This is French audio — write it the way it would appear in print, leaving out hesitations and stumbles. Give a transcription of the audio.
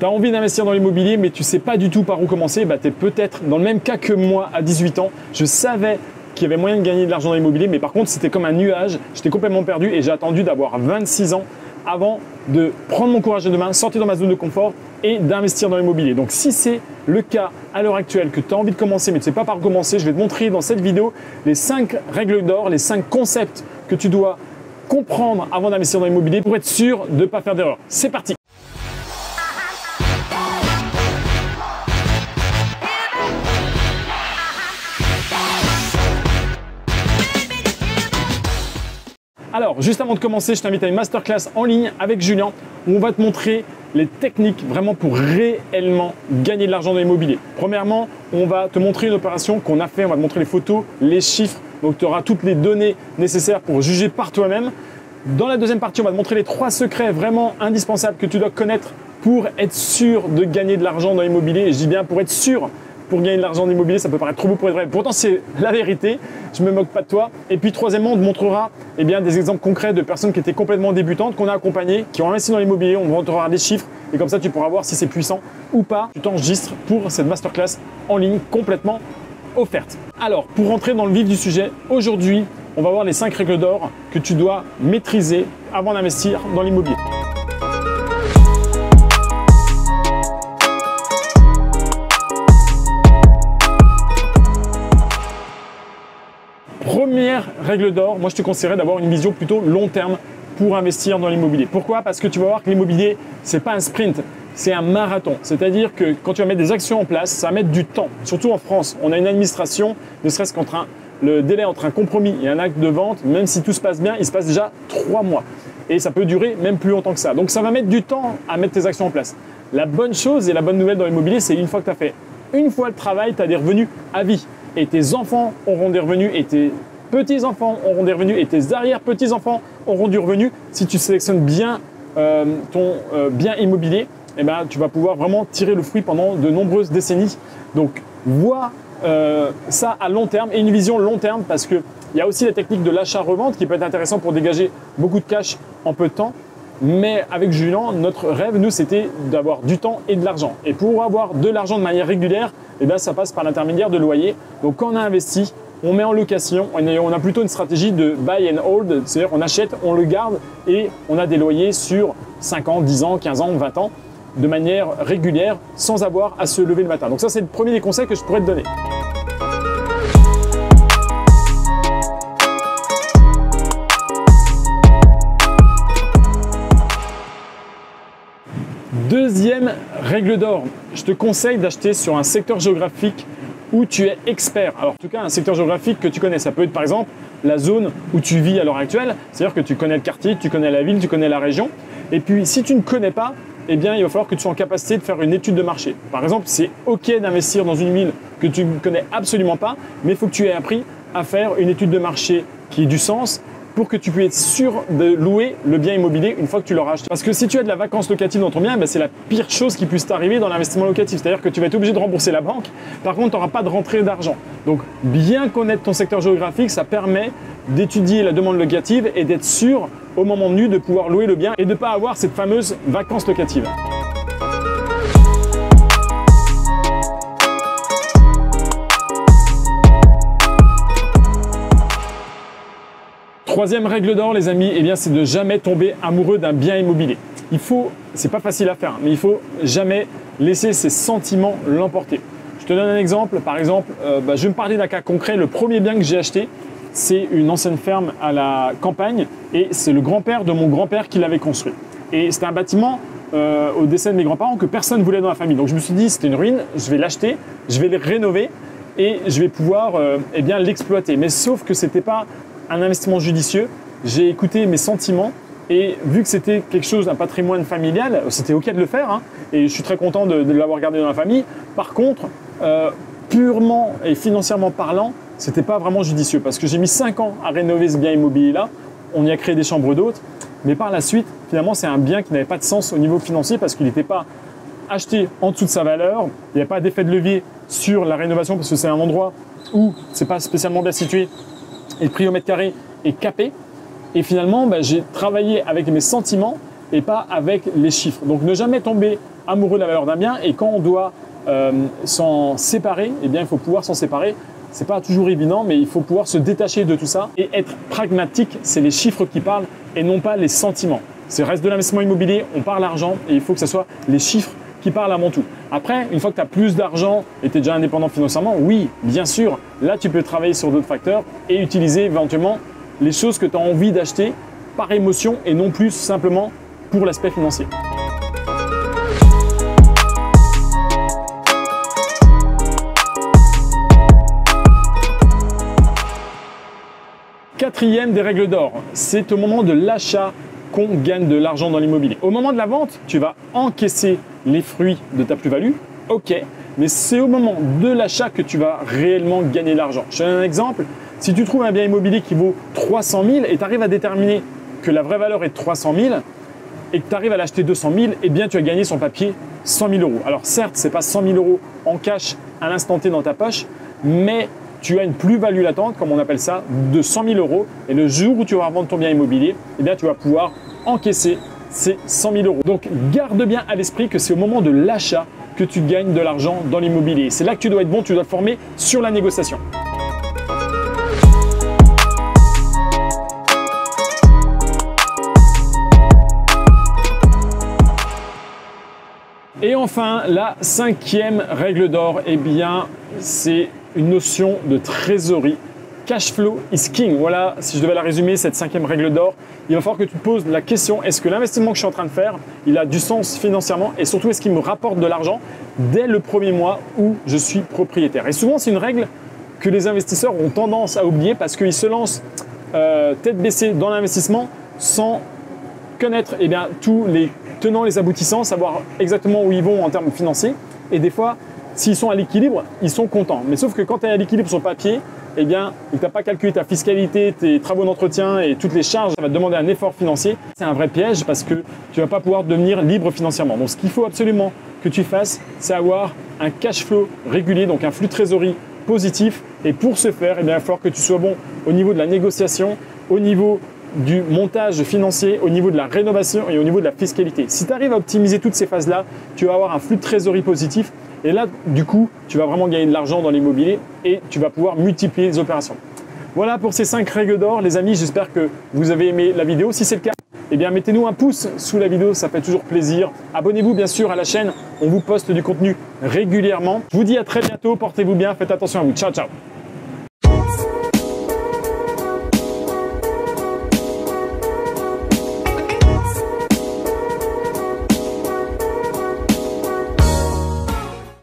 Tu as envie d'investir dans l'immobilier, mais tu ne sais pas du tout par où commencer, tu es peut-être dans le même cas que moi à 18 ans. Je savais qu'il y avait moyen de gagner de l'argent dans l'immobilier, mais par contre, c'était comme un nuage. J'étais complètement perdu et j'ai attendu d'avoir 26 ans avant de prendre mon courage à deux mains, sortir dans ma zone de confort et d'investir dans l'immobilier. Donc, si c'est le cas à l'heure actuelle, que tu as envie de commencer, mais tu ne sais pas par où commencer, je vais te montrer dans cette vidéo les 5 règles d'or, les 5 concepts que tu dois comprendre avant d'investir dans l'immobilier pour être sûr de ne pas faire d'erreur. C'est parti! Alors, juste avant de commencer, je t'invite à une masterclass en ligne avec Julien où on va te montrer les techniques vraiment pour réellement gagner de l'argent dans l'immobilier. Premièrement, on va te montrer une opération qu'on a fait, on va te montrer les photos, les chiffres, donc tu auras toutes les données nécessaires pour juger par toi-même. Dans la deuxième partie, on va te montrer les 3 secrets vraiment indispensables que tu dois connaître pour être sûr de gagner de l'argent dans l'immobilier. Et je dis bien pour être sûr. Pour gagner de l'argent d'immobilier, ça peut paraître trop beau pour être vrai. Pourtant, c'est la vérité. Je ne me moque pas de toi. Et puis, troisièmement, on te montrera des exemples concrets de personnes qui étaient complètement débutantes, qu'on a accompagnées, qui ont investi dans l'immobilier. On te montrera des chiffres. Et comme ça, tu pourras voir si c'est puissant ou pas. Tu t'enregistres pour cette masterclass en ligne complètement offerte. Alors, pour rentrer dans le vif du sujet, aujourd'hui, on va voir les 5 règles d'or que tu dois maîtriser avant d'investir dans l'immobilier. Première règle d'or, moi je te conseillerais d'avoir une vision plutôt long terme pour investir dans l'immobilier. Pourquoi? Parce que tu vas voir que l'immobilier, ce n'est pas un sprint, c'est un marathon. C'est-à-dire que quand tu vas mettre des actions en place, ça va mettre du temps. Surtout en France, on a une administration, ne serait-ce qu'entre le délai entre un compromis et un acte de vente, même si tout se passe bien, il se passe déjà 3 mois. Et ça peut durer même plus longtemps que ça. Donc ça va mettre du temps à mettre tes actions en place. La bonne chose et la bonne nouvelle dans l'immobilier, c'est une fois que tu as fait une fois le travail, tu as des revenus à vie. Et tes enfants auront des revenus et tes petits-enfants auront des revenus et tes arrière-petits-enfants auront du revenu. Si tu sélectionnes bien ton bien immobilier, tu vas pouvoir vraiment tirer le fruit pendant de nombreuses décennies. Donc, vois ça à long terme et une vision long terme parce qu'il y a aussi la technique de l'achat-revente qui peut être intéressant pour dégager beaucoup de cash en peu de temps. Mais avec Julien, notre rêve, nous, c'était d'avoir du temps et de l'argent. Et pour avoir de l'argent de manière régulière, ça passe par l'intermédiaire de loyer. Donc, quand on a investi, on met en location, on a plutôt une stratégie de buy and hold, c'est-à-dire qu'on achète, on le garde et on a des loyers sur 5 ans, 10 ans, 15 ans, 20 ans de manière régulière sans avoir à se lever le matin. Donc ça, c'est le premier des conseils que je pourrais te donner. Deuxième règle d'or, je te conseille d'acheter sur un secteur géographique où tu es expert. Alors en tout cas, un secteur géographique que tu connais. Ça peut être par exemple la zone où tu vis à l'heure actuelle. C'est-à-dire que tu connais le quartier, tu connais la ville, tu connais la région. Et puis si tu ne connais pas, il va falloir que tu sois en capacité de faire une étude de marché. Par exemple, c'est OK d'investir dans une ville que tu ne connais absolument pas, mais il faut que tu aies appris à faire une étude de marché qui ait du sens pour que tu puisses être sûr de louer le bien immobilier une fois que tu l'auras acheté. Parce que si tu as de la vacance locative dans ton bien, c'est la pire chose qui puisse t'arriver dans l'investissement locatif. C'est-à-dire que tu vas être obligé de rembourser la banque. Par contre, tu n'auras pas de rentrée d'argent. Donc, bien connaître ton secteur géographique, ça permet d'étudier la demande locative et d'être sûr au moment venu de pouvoir louer le bien et de ne pas avoir cette fameuse vacance locative. Troisième règle d'or, les amis, c'est de jamais tomber amoureux d'un bien immobilier. C'est pas facile à faire, mais il faut jamais laisser ses sentiments l'emporter. Je te donne un exemple. Par exemple, je vais me parler d'un cas concret. Le premier bien que j'ai acheté, c'est une ancienne ferme à la campagne et c'est le grand-père de mon grand-père qui l'avait construit. Et c'était un bâtiment au décès de mes grands-parents que personne ne voulait dans la famille. Donc je me suis dit, c'était une ruine, je vais l'acheter, je vais le rénover et je vais pouvoir l'exploiter. Mais sauf que c'était pas un investissement judicieux, j'ai écouté mes sentiments et vu que c'était quelque chose, un patrimoine familial, c'était OK de le faire et je suis très content de l'avoir gardé dans la famille. Par contre, purement et financièrement parlant, c'était pas vraiment judicieux parce que j'ai mis 5 ans à rénover ce bien immobilier-là, on y a créé des chambres d'hôtes, mais par la suite, finalement, c'est un bien qui n'avait pas de sens au niveau financier parce qu'il n'était pas acheté en dessous de sa valeur, il n'y a pas d'effet de levier sur la rénovation parce que c'est un endroit où c'est pas spécialement bien situé et le prix au mètre carré est capé. Et finalement, j'ai travaillé avec mes sentiments et pas avec les chiffres. Donc ne jamais tomber amoureux de la valeur d'un bien, et quand on doit s'en séparer, eh bien il faut pouvoir s'en séparer. C'est pas toujours évident, mais il faut pouvoir se détacher de tout ça et être pragmatique. C'est les chiffres qui parlent et non pas les sentiments. C'est le reste de l'investissement immobilier, on parle argent et il faut que ce soit les chiffres qui parlent avant tout. Après, une fois que tu as plus d'argent et tu es déjà indépendant financièrement, oui, bien sûr, là tu peux travailler sur d'autres facteurs et utiliser éventuellement les choses que tu as envie d'acheter par émotion et non plus simplement pour l'aspect financier. Quatrième des règles d'or, c'est au moment de l'achat qu'on gagne de l'argent dans l'immobilier. Au moment de la vente, tu vas encaisser les fruits de ta plus-value, ok, mais c'est au moment de l'achat que tu vas réellement gagner de l'argent. Je te donne un exemple, si tu trouves un bien immobilier qui vaut 300 000 et tu arrives à déterminer que la vraie valeur est de 300 000 et que tu arrives à l'acheter 200 000, eh bien tu as gagné sur le papier 100 000 euros. Alors certes, ce n'est pas 100 000 euros en cash à l'instant T dans ta poche, mais tu as une plus-value latente, comme on appelle ça, de 100 000 euros. Et le jour où tu vas revendre ton bien immobilier, eh bien, tu vas pouvoir encaisser ces 100 000 euros. Donc, garde bien à l'esprit que c'est au moment de l'achat que tu gagnes de l'argent dans l'immobilier. C'est là que tu dois être bon, tu dois te former sur la négociation. Et enfin, la cinquième règle d'or, eh bien, c'est une notion de trésorerie. Cash flow is king. Voilà, si je devais la résumer, cette cinquième règle d'or, il va falloir que tu te poses la question, est-ce que l'investissement que je suis en train de faire, il a du sens financièrement et surtout, est-ce qu'il me rapporte de l'argent dès le premier mois où je suis propriétaire? Et souvent, c'est une règle que les investisseurs ont tendance à oublier parce qu'ils se lancent tête baissée dans l'investissement sans connaître tous les tenants, les aboutissants, savoir exactement où ils vont en termes financiers. Et des fois, s'ils sont à l'équilibre, ils sont contents. Mais sauf que quand tu es à l'équilibre sur le papier, eh bien, tu n'as pas calculé ta fiscalité, tes travaux d'entretien et toutes les charges, ça va te demander un effort financier. C'est un vrai piège parce que tu ne vas pas pouvoir devenir libre financièrement. Donc, ce qu'il faut absolument que tu fasses, c'est avoir un cash flow régulier, donc un flux de trésorerie positif. Et pour ce faire, eh bien, il va falloir que tu sois bon au niveau de la négociation, au niveau du montage financier, au niveau de la rénovation et au niveau de la fiscalité. Si tu arrives à optimiser toutes ces phases-là, tu vas avoir un flux de trésorerie positif. Et là, du coup, tu vas vraiment gagner de l'argent dans l'immobilier et tu vas pouvoir multiplier les opérations. Voilà pour ces 5 règles d'or, les amis. J'espère que vous avez aimé la vidéo. Si c'est le cas, eh bien, mettez-nous un pouce sous la vidéo, ça fait toujours plaisir. Abonnez-vous bien sûr à la chaîne, on vous poste du contenu régulièrement. Je vous dis à très bientôt, portez-vous bien, faites attention à vous. Ciao, ciao.